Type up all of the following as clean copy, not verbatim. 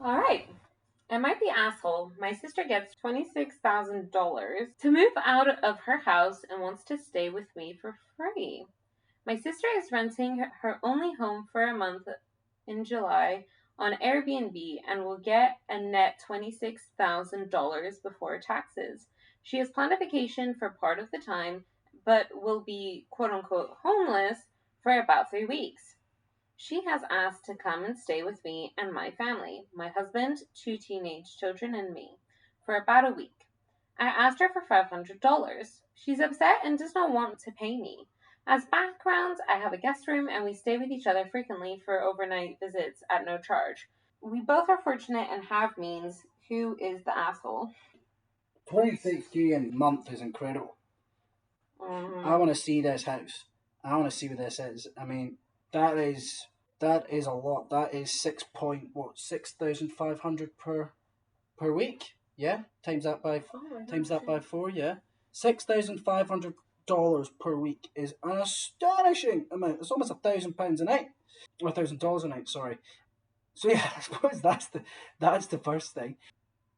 All right. Am I the asshole? My sister gets $26,000 to move out of her house and wants to stay with me for free. My sister is renting her only home for a month in July on Airbnb and will get a net $26,000 before taxes. She has planned a vacation for part of the time, but will be quote unquote homeless for about 3 weeks. She has asked to come and stay with me and my family, my husband, two teenage children, and me, for about a week. I asked her for $500. She's upset and does not want to pay me. As background, I have a guest room and we stay with each other frequently for overnight visits at no charge. We both are fortunate and have means. Who is the asshole? 26K a month is incredible. I Mm-hmm. want to see this house. I want to see what this is. I mean, that is that is a lot. That is 6,500 per week. Yeah, Oh my times gosh, that yeah. by four. Yeah, $6,500 per week is an astonishing amount. It's almost £1,000 a night, or $1,000 a night. Sorry. So yeah, I suppose that's the first thing.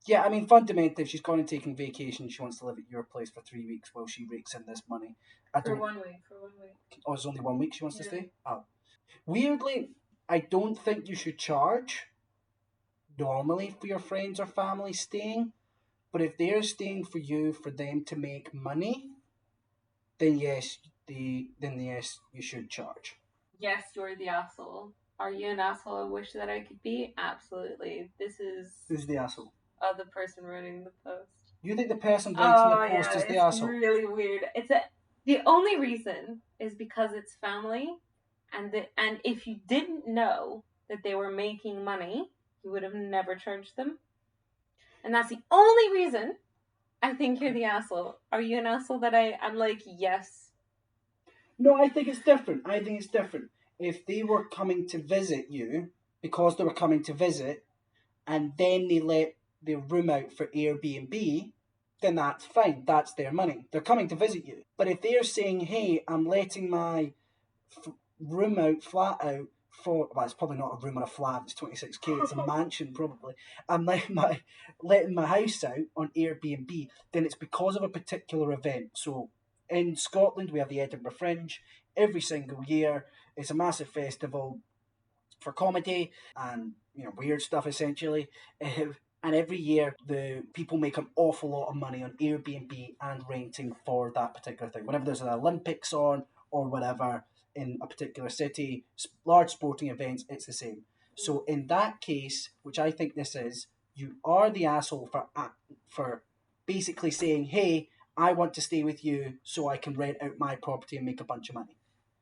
Yeah, I mean, fundamentally, if she's gone and taken vacation, she wants to live at your place for 3 weeks while she rakes in this money. I For don't. 1 week, for 1 week. Oh, it's only 1 week she wants to Yeah. stay. Oh, weirdly, I don't think you should charge normally for your friends or family staying. But if they're staying for you for them to make money, then yes, you should charge. Yes, you're the asshole. Are you an asshole I wish that I could be? Absolutely. This is Who's the asshole? the person running the post. You think the person writing the Oh post yeah, is the it's asshole? really weird. The only reason is because it's family, and if you didn't know that they were making money, you would have never charged them. And that's the only reason I think you're the asshole. Are you an asshole that I'm like, yes. No, I think it's different. I think it's different. If they were coming to visit you because they were coming to visit, and then they let their room out for Airbnb, then that's fine. That's their money. They're coming to visit you. But if they're saying, "Hey, I'm letting my room out, flat out for," well, it's probably not a room or a flat. It's 26K. It's a mansion probably. I'm letting my house out on Airbnb. Then it's because of a particular event. So in Scotland, we have the Edinburgh Fringe every single year. It's a massive festival for comedy and weird stuff essentially. And every year the people make an awful lot of money on Airbnb and renting for that particular thing. Whenever there's an Olympics on or whatever in a particular city, large sporting events, it's the same. So in that case, which I think this is, you are the asshole for basically saying, "Hey, I want to stay with you so I can rent out my property and make a bunch of money."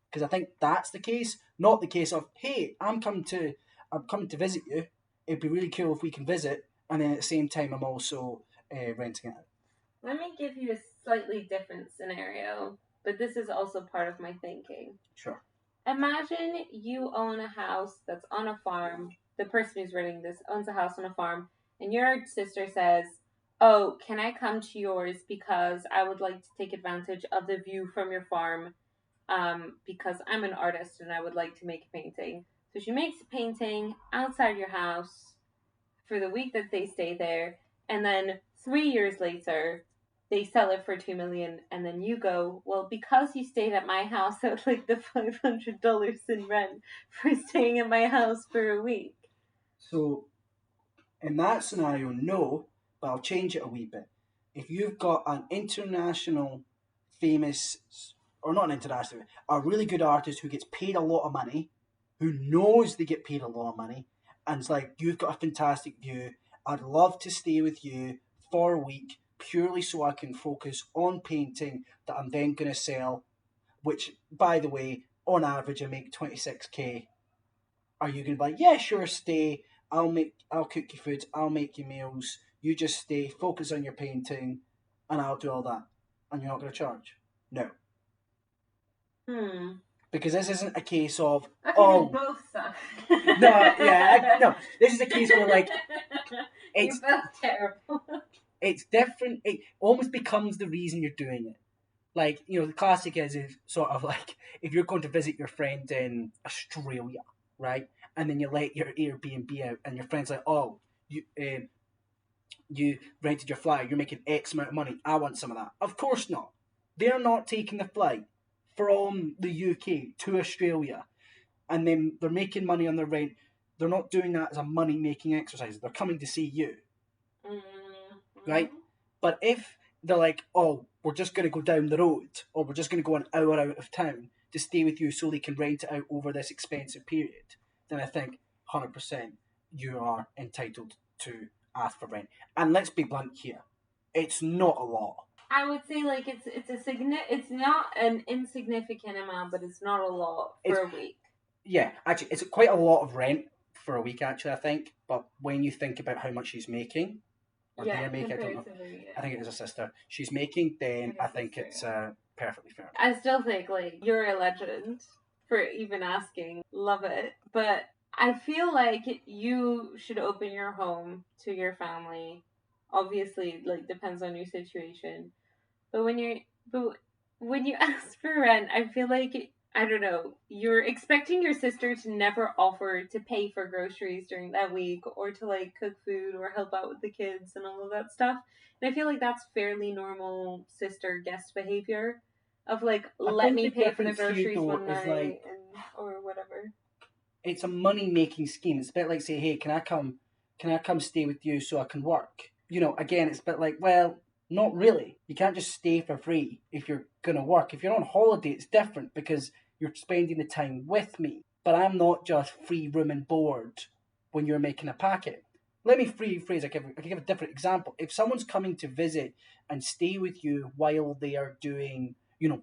Because I think that's the case, not the case of, "Hey, I'm coming to visit you. It'd be really cool if we can visit," and then at the same time I'm also renting it out. Let me give you a slightly different scenario, but this is also part of my thinking. Sure. Imagine you own a house that's on a farm. The person who's renting this owns a house on a farm, and your sister says, "Oh, can I come to yours because I would like to take advantage of the view from your farm because I'm an artist and I would like to make a painting." So she makes a painting outside your house for the week that they stay there, and then 3 years later, they sell it for 2 million, and then you go, "Well, because you stayed at my house, I would like the $500 in rent for staying at my house for a week." So in that scenario, no, but I'll change it a wee bit. If you've got an international famous, or not an international, a really good artist who gets paid a lot of money, who knows they get paid a lot of money, and it's like, "You've got a fantastic view. I'd love to stay with you for a week purely so I can focus on painting that I'm then going to sell," which, by the way, on average, I make 26K. Are you going to be like, "Yeah, sure, stay. I'll cook you food. I'll make you meals. You just stay, focus on your painting, and I'll do all that," and you're not going to charge? No, Hmm. because this isn't a case of, Okay, then "Oh, both suck. no, yeah, no." This is a case where like You're it's both terrible. it's different. It almost becomes the reason you're doing it. Like, the classic is sort of like, if you're going to visit your friend in Australia, right? And then you let your Airbnb out, and your friend's like, "Oh, you rented your flight, you're making X amount of money, I want some of that. Of course not. They're not taking the flight from the UK to Australia and then they're making money on their rent. They're not doing that as a money-making exercise. They're coming to see you. Mm-hmm. Right? But if they're like, oh, we're just going to go down the road or we're just going to go an hour out of town to stay with you so they can rent it out over this expensive period, then I think 100% you are entitled to ask for rent. And let's be blunt here, it's not a lot. I would say like it's not an insignificant amount, but it's not a lot for a week. Yeah, actually, it's quite a lot of rent for a week. Actually, I think. But when you think about how much she's making, or they're making, I don't know. I think it is a sister. She's making, then I think it's perfectly fair. I still think like you're a legend for even asking. Love it, but I feel like you should open your home to your family. Obviously, like depends on your situation. But when you ask for rent, I feel like I don't know, you're expecting your sister to never offer to pay for groceries during that week or to like cook food or help out with the kids and all of that stuff. And I feel like that's fairly normal sister guest behavior of like let me pay for the groceries one night like, or whatever. It's a money making scheme. It's a bit like say, hey, can I come stay with you so I can work? You know, again, it's a bit like, well, not really. You can't just stay for free if you're going to work. If you're on holiday, it's different because you're spending the time with me. But I'm not just free room and board when you're making a packet. Let me rephrase. I can give a different example. If someone's coming to visit and stay with you while they are doing,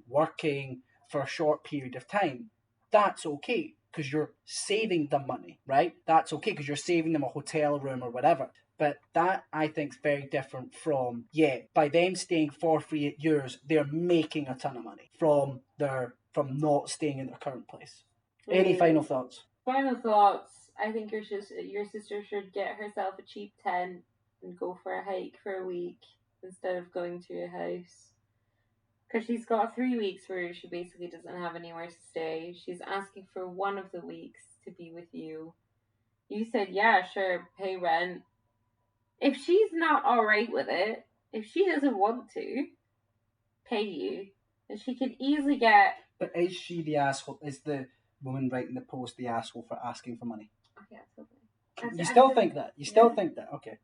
working for a short period of time, that's okay because you're saving them money, right? That's okay because you're saving them a hotel room or whatever. But that, I think, is very different from, by them staying for free at yours, they're making a ton of money from not staying in their current place. Any final thoughts? Final thoughts. I think your sister should get herself a cheap tent and go for a hike for a week instead of going to a house. Because she's got 3 weeks where she basically doesn't have anywhere to stay. She's asking for one of the weeks to be with you. You said, yeah, sure, pay rent. If she's not alright with it, if she doesn't want to pay you, then she could easily get... But is she the asshole? Is the woman writing the post the asshole for asking for money? Okay, absolutely. You still think that? You still think that? Okay.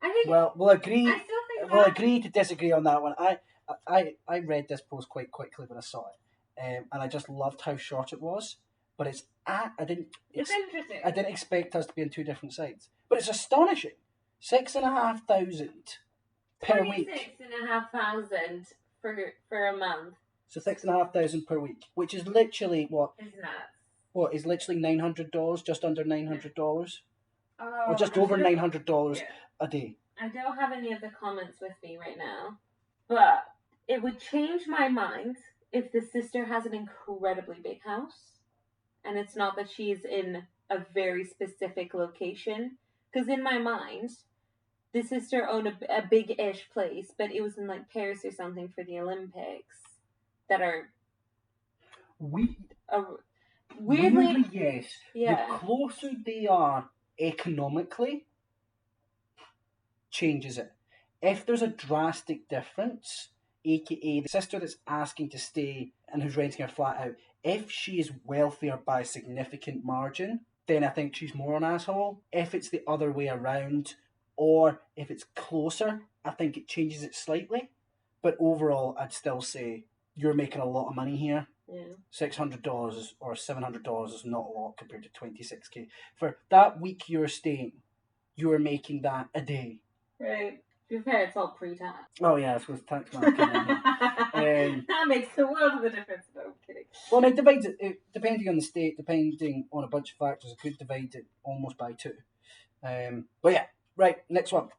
I think... Well, we'll agree. I still think we'll agree to disagree on that one. I read this post quite quickly when I saw it, and I just loved how short it was. But it's interesting. I didn't expect us to be on two different sides. But it's astonishing. 6,500 per week. 26,500 for a month. So 6,500 per week, which is literally what? It's nuts. What is literally $900? Just under $900, or just I'm over $900 a day. I don't have any of the comments with me right now, but it would change my mind if the sister has an incredibly big house, and it's not that she's in a very specific location. Because in my mind, the sister owned a big-ish place, but it was in like Paris or something for the Olympics that are weirdly, yes. Yeah. The closer they are economically, changes it. If there's a drastic difference, aka the sister that's asking to stay and who's renting her flat out, if she is wealthier by a significant margin, then I think she's more an asshole. If it's the other way around, or if it's closer, I think it changes it slightly. But overall, I'd still say you're making a lot of money here. Yeah. $600 or $700 is not a lot compared to $26,000. For that week you're staying, you're making that a day. Right. To be fair, it's all pre-tax. Oh yeah, it's with tax man. That makes the world of a difference. No, I'm kidding. Well, I mean, depending on the state, depending on a bunch of factors, it could divide it almost by two. But yeah, right, next one.